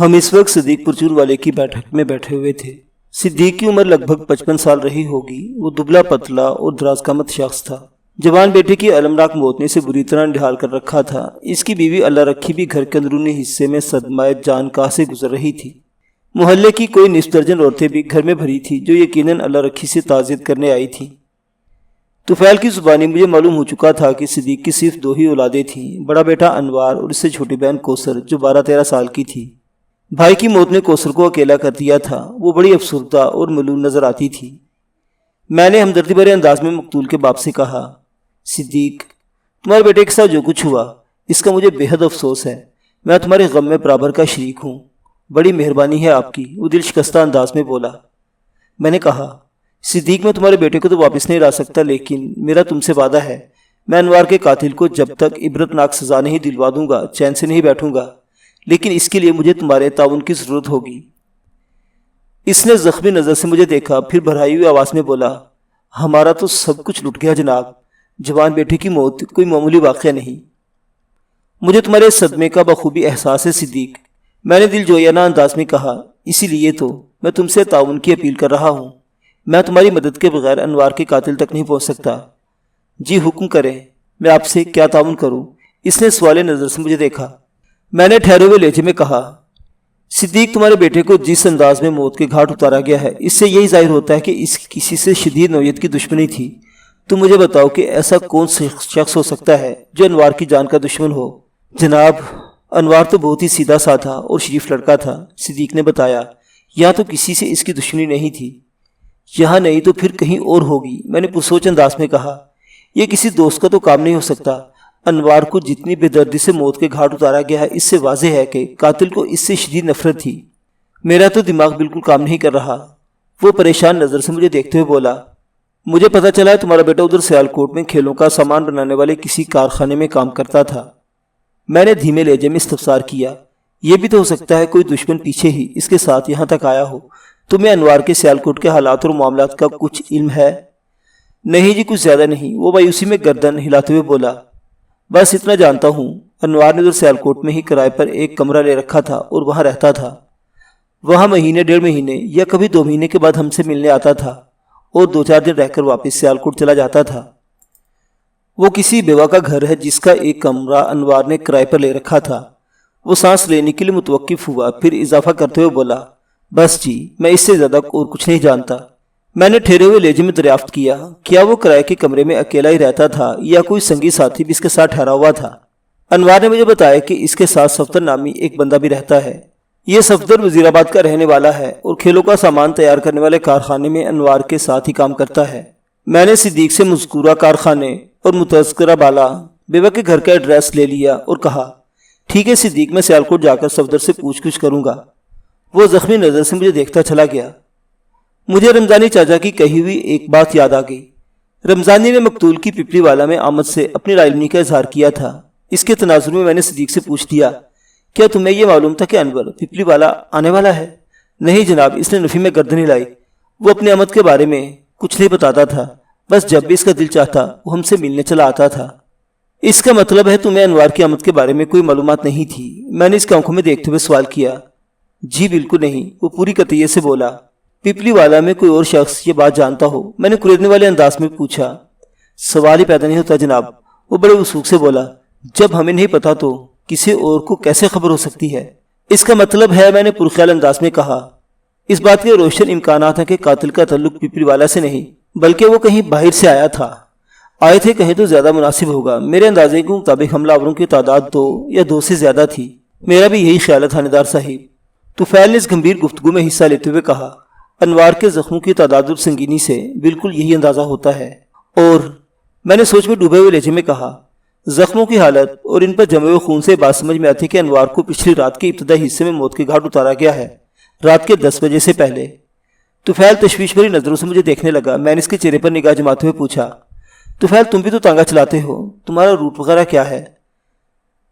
ہم اس وقت صدیق پرچور والے کی بیٹھک میں بیٹھے ہوئے تھے۔ صدیق کی عمر لگ بھگ 55 سال رہی ہوگی۔ وہ دبلا پتلا اور دراز قامت شخص تھا۔ جوان بیٹے کی المناک موت نے اسے بری طرح نڈھال کر رکھا تھا۔ اس کی بیوی اللہ رکھی بھی گھر کے اندرونی حصے میں صدمہ جان کا سے گزر رہی تھی۔ محلے کی کوئی نصف درجن عورتیں بھی گھر میں بھری تھی جو یقیناً اللہ رکھی سے تعزیت کرنے آئی تھیں۔ طفیل کی زبانی مجھے معلوم ہو چکا تھا کہ صدیق کی صرف 2 ہی اولادیں تھیں، بڑا بیٹا انوار اور اس سے چھوٹی بہن کوثر جو 12-13 سال کی تھی۔ بھائی کی موت نے کوثر کو اکیلا کر دیا تھا۔ وہ بڑی افسردہ اور ملول نظر آتی تھی۔ میں نے ہمدردی بھرے انداز میں مقتول کے باپ سے کہا، صدیق، تمہارے بیٹے کے ساتھ جو کچھ ہوا اس کا مجھے بے حد افسوس ہے۔ میں تمہارے غم میں برابر کا شریک ہوں۔ بڑی مہربانی ہے آپ کی، وہ دل شکستہ انداز میں بولا۔ میں نے کہا، صدیق، میں تمہارے بیٹے کو تو واپس نہیں لا سکتا، لیکن میرا تم سے وعدہ ہے، میں انوار کے قاتل کو جب تک عبرتناک سزا نہیں دلوا دوں گا چین سے نہیں بیٹھوں گا، لیکن اس کے لیے مجھے تمہارے تعاون کی ضرورت ہوگی۔ اس نے زخمی نظر سے مجھے دیکھا، پھر بھرائی ہوئی آواز میں بولا، ہمارا تو سب کچھ لٹ گیا جناب۔ جوان بیٹے کی موت کوئی معمولی واقعہ نہیں۔ مجھے تمہارے صدمے کا بخوبی احساس ہے صدیق، میں نے دل جویانہ انداز میں کہا، اسی لیے تو میں تم سے تعاون کی اپیل کر رہا ہوں۔ میں تمہاری مدد کے بغیر انوار کے قاتل تک نہیں پہنچ سکتا۔ جی حکم کریں، میں آپ سے کیا تعاون کروں؟ اس نے سوال نظر سے مجھے دیکھا۔ میں نے ٹھہرے ہوئے لہجے میں کہا، صدیق، تمہارے بیٹے کو جس انداز میں موت کے گھاٹ اتارا گیا ہے اس سے یہی ظاہر ہوتا ہے کہ اس کسی سے شدید نوعیت کی دشمنی تھی۔ تم مجھے بتاؤ کہ ایسا کون شخص ہو سکتا ہے جو انوار کی جان کا دشمن ہو؟ جناب، انوار تو بہت ہی سیدھا سادھا اور شریف لڑکا تھا، صدیق نے بتایا۔ یہاں تو کسی سے اس کی دشمنی نہیں تھی۔ یہاں نہیں تو پھر کہیں اور ہوگی، میں نے پرسوچ انداز میں کہا۔ یہ کسی دوست کا تو کام نہیں ہو سکتا۔ انوار کو جتنی بے دردی سے موت کے گھاٹ اتارا گیا ہے اس سے واضح ہے کہ قاتل کو اس سے شدید نفرت تھی۔ میرا تو دماغ بالکل کام نہیں کر رہا۔ وہ پریشان نظر سے مجھے دیکھتے ہوئے بولا، مجھے پتا چلا ہے تمہارا بیٹا ادھر سیالکوٹ میں کھیلوں کا سامان بنانے والے کسی کارخانے میں کام کرتا تھا۔ میں نے دھیمے لہجے میں استفسار کیا، یہ بھی تو ہو سکتا ہے کوئی دشمن پیچھے ہی اس کے ساتھ یہاں تک آیا ہو۔ تمہیں انوار کے سیالکوٹ کے حالات اور معاملات کا کچھ علم ہے؟ نہیں جی، کچھ زیادہ نہیں، وہ مایوسی میں گردن ہلاتے ہوئے بولا۔ بس اتنا جانتا ہوں، انوار نے ادھر سیالکوٹ میں ہی کرائے پر ایک کمرہ لے رکھا تھا اور وہاں رہتا تھا۔ وہاں مہینے 1.5 مہینے یا کبھی 2 مہینے کے بعد ہم سے ملنے آتا تھا اور 2-4 دن رہ کر واپس سیالکوٹ چلا جاتا تھا۔ وہ کسی بیوہ کا گھر ہے جس کا ایک کمرہ انوار نے کرائے پر لے رکھا تھا۔ وہ سانس لینے کے لیے متوقف ہوا، پھر اضافہ کرتے ہوئے بولا، بس جی، میں اس سے زیادہ اور کچھ نہیں جانتا۔ میں نے ٹھہرے ہوئے لہجے میں دریافت کیا، کیا وہ کرائے کے کمرے میں اکیلا ہی رہتا تھا یا کوئی سنگی ساتھی بھی اس کے ساتھ ٹھہرا ہوا تھا؟ انوار نے مجھے بتایا کہ اس کے ساتھ صفدر نامی ایک بندہ بھی رہتا ہے۔ یہ صفدر وزیر آباد کا رہنے والا ہے اور کھیلوں کا سامان تیار کرنے والے کارخانے میں انوار کے ساتھ ہی کام کرتا ہے۔ میں نے صدیق سے مذکورہ کارخانے اور متذکرہ بالا بیوہ کے گھر کا ایڈریس لے لیا اور کہا، ٹھیک ہے صدیق، میں سیالکوٹ جا کر صفدر سے پوچھ گچھ کروں گا۔ وہ زخمی نظر سے مجھے دیکھتا چلا گیا۔ مجھے رمضانی چاچا کی کہی ہوئی ایک بات یاد آ گئی۔ رمضانی نے مقتول کی پپلی والا میں آمد سے اپنی رائے علمی کا اظہار کیا تھا۔ اس کے تناظر میں نے صدیق سے پوچھ دیا، کیا تمہیں یہ معلوم تھا کہ انور پپلی والا آنے والا ہے؟ نہیں جناب، اس نے نفی میں گردن ہلائی۔ وہ اپنی آمد کے بارے میں کچھ نہیں بتاتا تھا، بس جب بھی اس کا دل چاہتا وہ ہم سے ملنے چلا آتا تھا۔ اس کا مطلب ہے تمہیں انوار کی آمد کے بارے میں کوئی معلومات نہیں تھی؟ میں نے اس کی آنکھوں میں دیکھتے ہوئے سوال کیا۔ جی بالکل نہیں، وہ پوری قطعیت سے بولا۔ پپلی والا میں کوئی اور شخص یہ بات جانتا ہو؟ میں نے کریدنے والے انداز میں پوچھا۔ سوال ہی پیدا نہیں ہوتا جناب، وہ بڑے وثوق سے بولا۔ جب ہمیں نہیں پتا تو کسی اور کو کیسے خبر ہو سکتی ہے؟ اس کا مطلب ہے، میں نے پرخیال انداز میں کہا، اس بات کے روشن امکانات ہیں کہ قاتل کا تعلق پپلی والا سے نہیں بلکہ وہ کہیں باہر سے آیا تھا۔ آئے تھے کہیں تو زیادہ مناسب ہوگا۔ میرے اندازے کے مطابق حملہ آوروں کی تعداد 2 یا 2 سے زیادہ تھی۔ میرا بھی یہی خیال ہے تھانے دار صاحب۔ طفیل نے اس گمبھیر گفتگو میں حصہ لیتے ہوئے کہا، انوار کے زخموں کی تعداد اور سنگینی سے بالکل یہی اندازہ ہوتا ہے۔ اور میں نے سوچ میں ڈوبے ہوئے لہجے میں کہا، زخموں کی حالت اور ان پر جمے ہوئے خون سے بات سمجھ میں آتی کہ انوار کو پچھلی رات کے ابتدائی حصے میں موت کے گھاٹ اتارا گیا ہے، رات کے 10 بجے سے پہلے۔ طفیل تشویش بھری نظروں سے مجھے دیکھنے لگا۔ میں نے اس کے چہرے پر نگاہ جماتے ہوئے پوچھا، طفیل تم بھی تو تانگا چلاتے ہو، تمہارا روٹ وغیرہ کیا ہے؟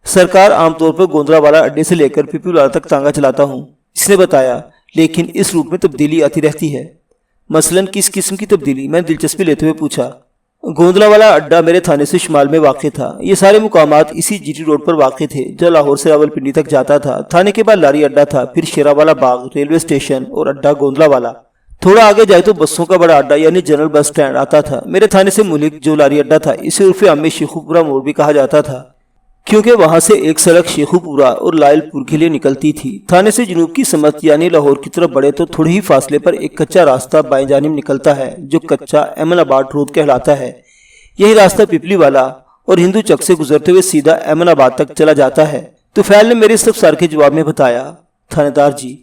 سرکار، عام طور پر گوندرا والا اڈے سے لے کر پپلی والا تک تانگا چلاتا ہوں، اس نے بتایا، لیکن اس روٹ میں تبدیلی آتی رہتی ہے۔ مثلاً کس قسم کی تبدیلی؟ میں نے دلچسپی لیتے ہوئے پوچھا۔ گوندلا والا اڈا میرے تھانے سے شمال میں واقع تھا۔ یہ سارے مقامات اسی جی ٹی روڈ پر واقع تھے جو لاہور سے راولپنڈی تک جاتا تھا۔ تھانے کے بعد لاری اڈا تھا، پھر شیرا والا باغ ریلوے اسٹیشن اور اڈا گوندلا والا۔ تھوڑا آگے جائے تو بسوں کا بڑا اڈا یعنی جنرل بس سٹینڈ آتا تھا۔ میرے تھانے سے ملک جو لاری اڈا تھا اسے عرف عام میں شیخو پورہ موڑ بھی کہا جاتا تھا، کیونکہ وہاں سے ایک سڑک شیخو پورہ اور لائل پور کے لیے نکلتی تھی۔ تھانے سے جنوب کی سمت یعنی لاہور کی طرف بڑھے تو تھوڑے ہی فاصلے پر ایک کچا راستہ بائیں جانب نکلتا ہے جو کچا ایمن آباد روڈ کہلاتا ہے۔ یہی راستہ پپلی والا اور ہندو چک سے گزرتے ہوئے سیدھا ایمن آباد تک چلا جاتا ہے۔ طفیل نے میرے استفسار کے جواب میں بتایا، تھانے دار جی،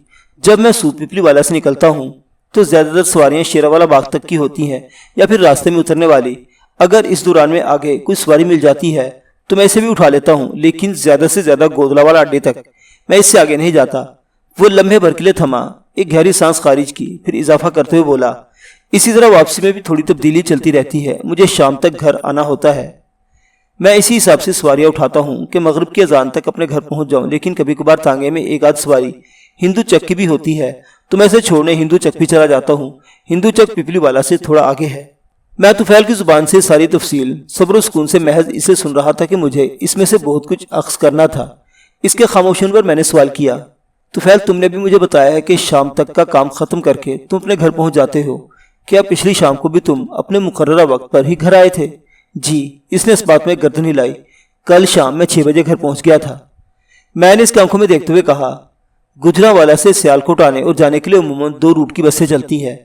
جب میں سود پپلی والا سے نکلتا ہوں تو زیادہ تر سواریاں شیرا والا باغ تک کی ہوتی ہیں یا پھر راستے میں اترنے والی۔ اگر اس دوران میں آگے کوئی سواری مل جاتی ہے تو میں اسے بھی اٹھا لیتا ہوں، لیکن زیادہ سے زیادہ گودلا والا اڈے تک میں اس سے آگے نہیں جاتا۔ وہ لمحے بھر کے لیے تھما، ایک گہری سانس خارج کی، پھر اضافہ کرتے ہوئے بولا، اسی طرح واپسی میں بھی تھوڑی تبدیلی چلتی رہتی ہے، مجھے شام تک گھر آنا ہوتا ہے۔ میں اسی حساب سے سواریاں اٹھاتا ہوں کہ مغرب کی اذان تک اپنے گھر پہنچ جاؤں، لیکن کبھی کبھار تانگے میں ایک آدھ سواری ہندو چک کی بھی ہوتی ہے تو میں اسے چھوڑنے ہندو چک بھی چلا جاتا ہوں۔ ہندو چک پپلی والا سے تھوڑا آگے ہے۔ میں طفیل کی زبان سے ساری تفصیل صبر و سکون سے محض اسے سن رہا تھا کہ مجھے اس میں سے بہت کچھ اخذ کرنا تھا۔ اس کے خاموش ہونے پر میں نے سوال کیا، طفیل تم نے بھی مجھے بتایا ہے کہ شام تک کا کام ختم کر کے تم اپنے گھر پہنچ جاتے ہو، کیا پچھلی شام کو بھی تم اپنے مقررہ وقت پر ہی گھر آئے تھے؟ جی، اس نے اس بات میں گردن ہلائی، کل شام میں 6 بجے گھر پہنچ گیا تھا۔ میں نے اس کی آنکھوں میں دیکھتے ہوئے کہا، گجرانوالہ سے سیالکوٹ آنے اور جانے کے لیے عموماً 2 روٹ کی بسیں چلتی ہیں،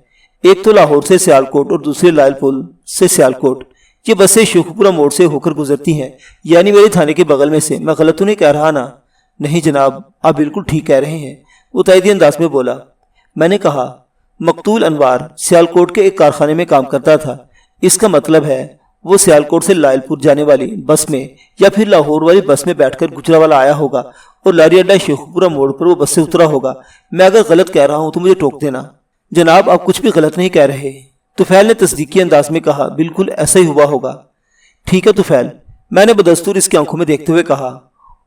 ایک تو لاہور سے سیالکوٹ اور دوسری لائل پور سے سیالکوٹ۔ یہ بسیں شیخو پورہ موڑ سے ہو کر گزرتی ہیں، یعنی میرے تھانے کے بغل میں سے۔ میں غلط تو نہیں کہہ رہا نا؟ نہیں جناب، آپ بالکل ٹھیک کہہ رہے ہیں، وہ تائیدی انداز میں بولا۔ میں نے کہا، مقتول انوار سیالکوٹ کے ایک کارخانے میں کام کرتا تھا، اس کا مطلب ہے وہ سیالکوٹ سے لائل پور جانے والی بس میں یا پھر لاہور والی بس میں بیٹھ کر گجرانوالہ آیا ہوگا اور لاری اڈا شیخو پورہ موڑ پر وہ بس سے اترا ہوگا۔ میں اگر غلط کہہ رہا ہوں تو مجھے ٹوک دینا۔ جناب، آپ کچھ بھی غلط نہیں کہہ رہے، طفیل نے تصدیقی انداز میں کہا، بالکل ایسا ہی ہوا ہوگا۔ ٹھیک ہے طفیل، میں نے بدستور اس کی آنکھوں میں دیکھتے ہوئے کہا،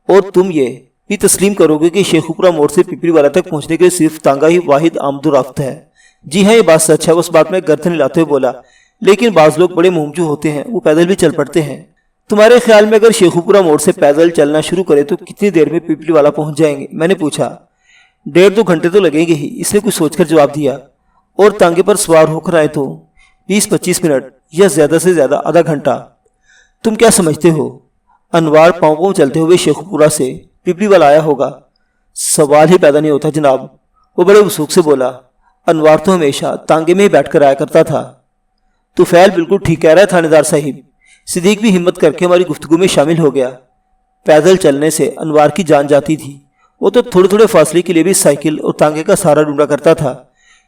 اور تم یہ بھی تسلیم کرو گے کہ شیخو پورہ موڑ سے پپلی والا تک پہنچنے کے لیے صرف تانگا ہی واحد آمد و رفت ہے؟ جی ہاں، یہ بات سچ ہے، اس بات میں گردن ہلاتے ہوئے بولا، لیکن بعض لوگ بڑے مہمجو ہوتے ہیں، وہ پیدل بھی چل پڑتے ہیں۔ تمہارے خیال میں اگر شیخو پورہ موڑ سے پیدل چلنا شروع کرے تو کتنی دیر میں پپلی والا پہنچ جائیں گے؟ میں نے پوچھا۔ 1.5-2 گھنٹے تو لگیں گے ہی، اس نے کچھ سوچ کر جواب دیا، اور تانگے پر سوار ہو کر آئے تو 20-25 منٹ یا زیادہ سے زیادہ آدھا گھنٹہ۔ تم کیا سمجھتے ہو انوار پاؤں پاؤں چلتے ہوئے شیخو پورہ سے پپلی والا آیا ہوگا؟ سوال ہی پیدا نہیں ہوتا جناب، وہ بڑے وثوق سے بولا، انوار تو ہمیشہ تانگے میں ہی بیٹھ کر آیا کرتا تھا۔ طفیل بالکل ٹھیک کہہ رہا ہے تھانے دار صاحب۔ صدیق بھی ہمت کر کے ہماری گفتگو میں شامل ہو گیا۔ پیدل چلنے سے انوار کی جان جاتی تھی، وہ تو تھوڑے تھوڑے فاصلے کے لیے بھی سائیکل اور تانگے کا سہارا ڈھونڈا کرتا تھا۔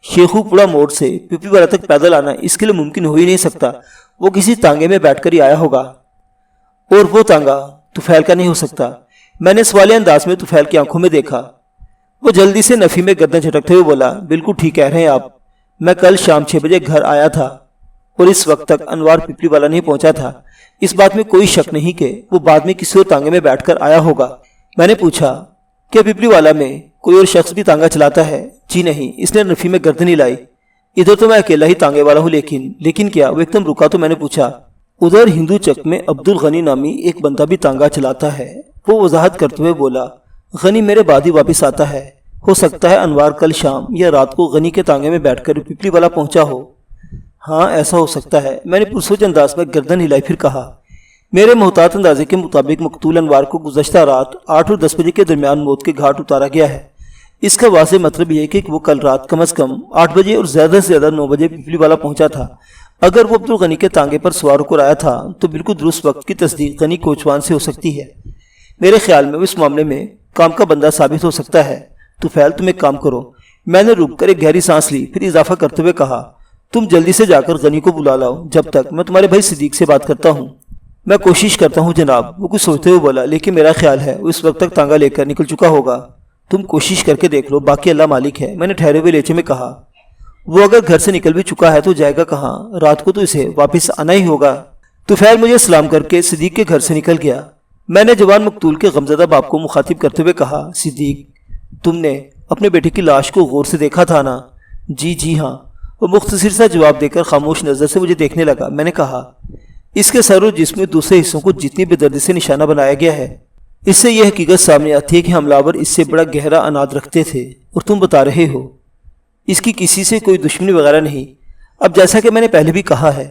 شیخو پورہ موڑ سے پپلی والا تک پیدل آنا اس کے لیے ممکن ہو ہی نہیں سکتا، وہ کسی تانگے میں بیٹھ کر ہی آیا ہوگا، اور وہ تانگا طفیل کا نہیں ہو سکتا۔ میں نے سوالیہ انداز میں طفیل کی آنکھوں میں دیکھا۔ وہ جلدی سے نفی میں گردن جھٹکتے ہوئے بولا، بالکل ٹھیک کہہ رہے ہیں آپ، میں کل شام 6 بجے گھر آیا تھا اور اس وقت تک انوار پپلی والا نہیں پہنچا تھا۔ اس بات میں کوئی شک نہیں کہ وہ بعد میں کسی اور تانگے میں بیٹھ کر آیا ہوگا۔ میں نے پوچھا، کیا پپلی والا میں کوئی اور شخص بھی تانگا چلاتا ہے؟ جی نہیں، اس نے نفی میں گردن ہلائی، ادھر تو میں اکیلا ہی تانگے والا ہوں، لیکن کیا؟ وہ ایک دم رکا تو میں نے پوچھا، ادھر ہندو چک میں عبد الغنی نامی ایک بندہ بھی تانگا چلاتا ہے؟ وہ وضاحت کرتے ہوئے بولا، غنی میرے بعد ہی واپس آتا ہے، ہو سکتا ہے انوار کل شام یا رات کو غنی کے تانگے میں بیٹھ کر پپلی والا پہنچا ہو۔ ہاں ایسا ہو سکتا ہے، میں نے پرسوچ انداز میں گردن ہلائی، پھر کہا، میرے محتاط اندازے کے مطابق مقتول انوار کو گزشتہ رات 8 اور 10 بجے کے درمیان موت کے گھاٹ اتارا گیا ہے۔ اس کا واضح مطلب یہ ہے کہ وہ کل رات کم از کم 8 بجے اور زیادہ سے زیادہ 9 بجے پپلی والا پہنچا تھا۔ اگر وہ عبد الغنی کے تانگے پر سوار ہو کر آیا تھا تو بالکل درست وقت کی تصدیق غنی کوچوان سے ہو سکتی ہے۔ میرے خیال میں وہ اس معاملے میں کام کا بندہ ثابت ہو سکتا ہے۔ طفیل تم ایک کام کرو، میں نے رک کر ایک گہری سانس لی، پھر اضافہ کرتے ہوئے کہا، تم جلدی سے جا کر غنی کو بلا لاؤ، جب تک میں تمہارے بھائی صدیق سے بات کرتا ہوں۔ میں کوشش کرتا ہوں جناب، وہ کچھ سوچتے ہوئے بولا، لیکن میرا خیال ہے وہ اس وقت تک تانگا لے کر نکل چکا ہوگا۔ تم کوشش کر کے دیکھ لو، باقی اللہ مالک ہے، میں نے ٹھہرے ہوئے لہجے میں کہا۔ وہ اگر گھر سے نکل بھی چکا ہے تو جائے گا کہاں؟ رات کو تو اسے واپس آنا ہی ہوگا۔ طفیل مجھے سلام کر کے صدیق کے گھر سے نکل گیا۔ میں نے جوان مقتول کے غمزدہ باپ کو مخاطب کرتے ہوئے کہا، صدیق، تم نے اپنے بیٹے کی لاش کو غور سے دیکھا تھا نا؟ جی ہاں، وہ مختصر سا جواب دے کر خاموش نظر سے مجھے دیکھنے لگا۔ میں نے کہا، اس کے سر اور جسم میں دوسرے حصوں کو جتنی بے سے نشانہ بنایا گیا ہے، اس سے یہ حقیقت سامنے آتی ہے کہ حملہ اس سے بڑا گہرا اناد رکھتے تھے، اور تم بتا رہے ہو اس کی کسی سے کوئی دشمنی وغیرہ نہیں۔ اب جیسا کہ میں نے پہلے بھی کہا ہے،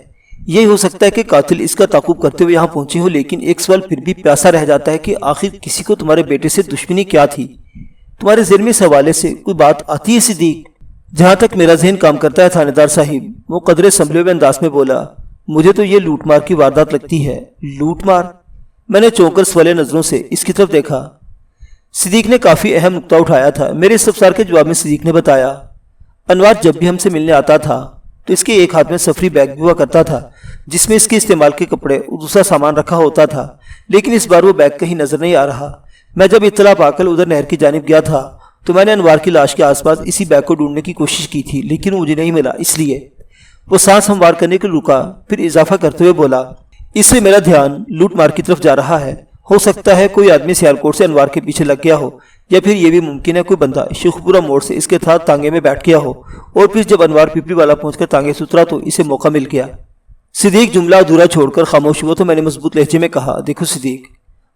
یہی ہو سکتا ہے کہ قاتل اس کا تعاقب کرتے ہوئے یہاں پہنچے ہو، لیکن ایک سوال پھر بھی پیاسا رہ جاتا ہے کہ آخر کسی کو تمہارے بیٹے سے دشمنی کیا تھی؟ تمہارے ذہن میں اس حوالے سے کوئی بات آتی ہے صدیق؟ جہاں تک میرا ذہن کام کرتا ہے تھانے دار صاحب، وہ قدرے سنبھلے ہوئے انداز میں بولا، مجھے تو یہ لوٹ مار کی واردات لگتی ہے۔ لوٹ مار؟ میں نے چونک کر سوالے نظروں سے اس کی طرف دیکھا۔ صدیق نے کافی اہم نقطہ اٹھایا تھا۔ میرے استفسار کے جواب میں صدیق نے بتایا، انوار جب بھی ہم سے ملنے آتا تھا تو اس کے ایک ہاتھ میں سفری بیگ بھی ہوا کرتا تھا جس میں اس کے استعمال کے کپڑے اور دوسرا سامان رکھا ہوتا تھا، لیکن اس بار وہ بیگ کہیں نظر نہیں آ رہا۔ میں جب اطلاع پا کر ادھر نہر کی جانب گیا تھا تو میں نے انوار کی لاش کے آس پاس اسی بیگ کو ڈھونڈنے کی کوشش کی تھی، لیکن مجھے نہیں ملا۔ اس لیے وہ سانس ہموار کرنے کے لیے رکا، پھر اضافہ کرتے ہوئے بولا، اس سے میرا دھیان لوٹ مار کی طرف جا رہا ہے۔ ہو سکتا ہے کوئی آدمی سیالکوٹ سے انوار کے پیچھے لگ گیا ہو، یا پھر یہ بھی ممکن ہے کوئی بندہ شیخ پورہ موڑ سے اس کے ساتھ تانگے میں بیٹھ گیا ہو، اور پھر جب انوار پیپلی والا پہنچ کر تانگے سے اترا تو اسے موقع مل گیا۔ صدیق جملہ ادھورا چھوڑ کر خاموش ہوا تو میں نے مضبوط لہجے میں کہا، دیکھو صدیق،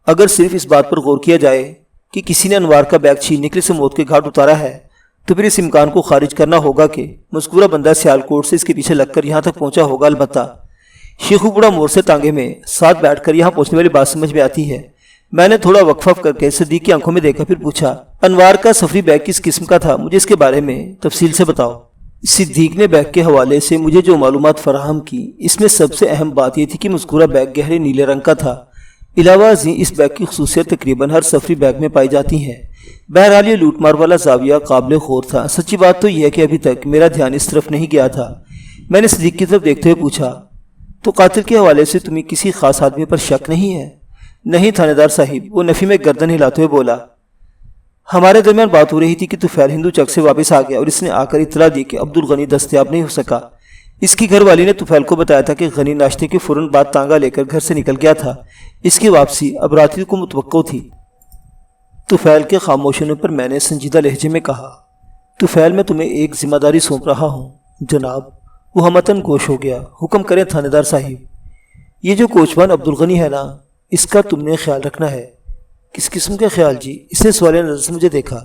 اگر صرف اس بات پر غور کیا جائے کہ کسی نے انوار کا بیگ چھیننے کے لیے اسے موت کے گھاٹ اتارا ہے، تو پھر اس امکان کو خارج کرنا ہوگا کہ مذکورہ بندہ سیالکوٹ سے اس کے پیچھے لگ کر یہاں تک پہنچا ہوگا۔ البتہ شیخو پورہ موڑ سے تانگے میں ساتھ بیٹھ کر یہاں پہنچنے والی بات سمجھ میں آتی ہے۔ میں نے تھوڑا وقفہ کر کے صدیق کی آنکھوں میں دیکھا، پھر پوچھا، انوار کا سفری بیگ کس قسم کا تھا؟ مجھے اس کے بارے میں تفصیل سے بتاؤ۔ صدیق نے بیگ کے حوالے سے مجھے جو معلومات فراہم کی، اس میں سب سے اہم بات یہ تھی کہ مذکورہ بیگ گہرے نیلے رنگ کا تھا۔ علاوہ ازیں اس بیگ کی خصوصیت تقریباً ہر سفری بیگ میں پائی جاتی ہیں۔ بہرحال یہ لوٹ مار والا زاویہ قابل غور تھا۔ سچی بات تو یہ ہے کہ ابھی تک میرا دھیان اس طرف نہیں گیا تھا۔ میں نے صدیق کی طرف دیکھتے ہوئے پوچھا، تو قاتل کے حوالے سے تمہیں کسی خاص آدمی پر شک نہیں ہے؟ نہیں تھانے دار صاحب، وہ نفی میں گردن ہلاتے ہوئے بولا، ہمارے درمیان بات ہو رہی تھی کہ طفیل ہندو چک سے واپس آ گیا اور اس نے آ کر اطلاع دی کہ عبدالغنی دستیاب نہیں ہو سکا۔ اس کی گھر والی نے طفیل کو بتایا تھا کہ غنی ناشتے کے فوراً بعد تانگا لے کر گھر سے نکل گیا تھا۔ اس کی واپسی اب رات کو متوقع تھی۔ طفیل کے خاموش ہونے پر میں نے سنجیدہ لہجے میں کہا، طفیل، میں تمہیں ایک ذمہ داری سونپ رہا ہوں۔ جناب، وہ ہمتن گوش ہو گیا۔ حکم کریں تھانے دار صاحب۔ یہ جو کوچوان عبدالغنی ہے نا، اس کا تم نے خیال رکھنا ہے۔ کس قسم کا خیال جی؟ اس نے سوال نظر سے مجھے دیکھا۔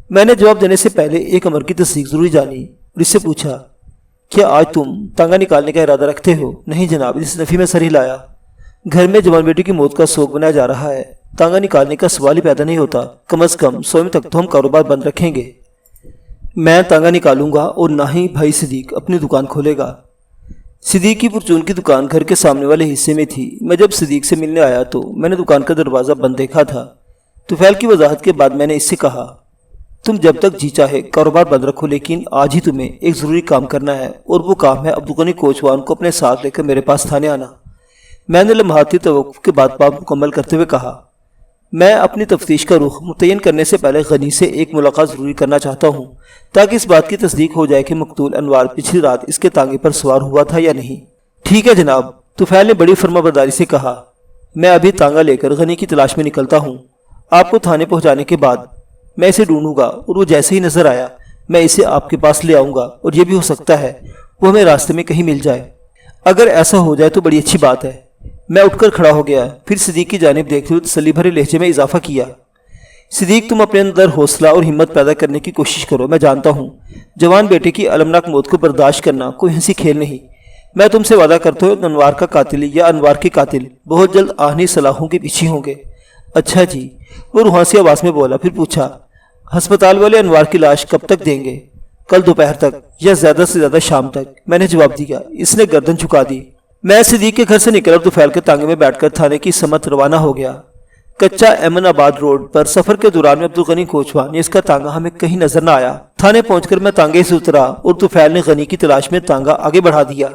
میں نے جواب دینے سے پہلے ایک امر کی تصدیق ضروری جانی اور اس سے پوچھا، کیا آج تم تانگا نکالنے کا ارادہ رکھتے ہو؟ نہیں جناب، اس نفی میں سر ہلایا۔ گھر میں جوان بیٹی کی موت کا سوگ بنایا جا رہا ہے، تانگا نکالنے کا سوال ہی پیدا نہیں ہوتا۔ کم از کم 100 تک تو ہم کاروبار بند رکھیں گے۔ میں تانگا نکالوں گا اور نہ ہی بھائی صدیق اپنی دکان کھولے گا۔ صدیق کی پرچون کی دکان گھر کے سامنے والے حصے میں تھی۔ میں جب صدیق سے ملنے آیا تو میں نے دکان کا دروازہ بند دیکھا تھا۔ طفیل کی وضاحت کے بعد میں نے اس سے کہا، تم جب تک جی چاہے کاروبار بند رکھو، لیکن آج ہی تمہیں ایک ضروری کام کرنا ہے، اور وہ کام ہے عبدالغنی کوچوان کو اپنے ساتھ لے کر میرے پاس تھانے آنا۔ میں نے لمحاتی توقف کے بعد بات مکمل کرتے ہوئے کہا، میں اپنی تفتیش کا رخ متعین کرنے سے پہلے غنی سے ایک ملاقات ضروری کرنا چاہتا ہوں، تاکہ اس بات کی تصدیق ہو جائے کہ مقتول انوار پچھلی رات اس کے تانگے پر سوار ہوا تھا یا نہیں۔ ٹھیک ہے جناب، طفیل نے بڑی فرما برداری سے کہا۔ میں ابھی تانگا لے کر غنی کی تلاش میں نکلتا ہوں۔ آپ کو تھانے پہنچانے کے بعد میں اسے ڈھونڈوں گا، اور وہ جیسے ہی نظر آیا میں اسے آپ کے پاس لے آؤں گا، اور یہ بھی ہو سکتا ہے وہ ہمیں راستے میں کہیں مل جائے۔ اگر ایسا ہو جائے تو بڑی اچھی بات ہے۔ میں اٹھ کر کھڑا ہو گیا، پھر صدیق کی جانب دیکھتے ہوئے تسلی بھرے لہجے میں اضافہ کیا، صدیق، تم اپنے اندر حوصلہ اور ہمت پیدا کرنے کی کوشش کرو۔ میں جانتا ہوں جوان بیٹے کی المناک موت کو برداشت کرنا کوئی ہنسی کھیل نہیں۔ میں تم سے وعدہ کرتا ہوں انوار کا قاتل یا انوار کے قاتل بہت جلد آہنی سلاخوں کے پیچھے ہوں گے۔ اچھا جی، وہ روحانسی آواز میں بولا، پھر پوچھا، ہسپتال والے انوار کی لاش کب تک دیں گے؟ کل دوپہر تک یا زیادہ سے زیادہ شام تک، میں نے جواب دیا۔ اس نے گردن جھکا دی۔ میں صدیق کے گھر سے نکل کر طفیل کے تانگے میں بیٹھ کر تھانے کی سمت روانہ ہو گیا۔ کچا ایمن آباد روڈ پر سفر کے دوران میں عبدالغنی کوچوان اس کا تانگا ہمیں کہیں نظر نہ آیا۔ تھانے پہنچ کر میں تانگے سے اترا اور طفیل نے غنی کی تلاش میں تانگا آگے بڑھا دیا۔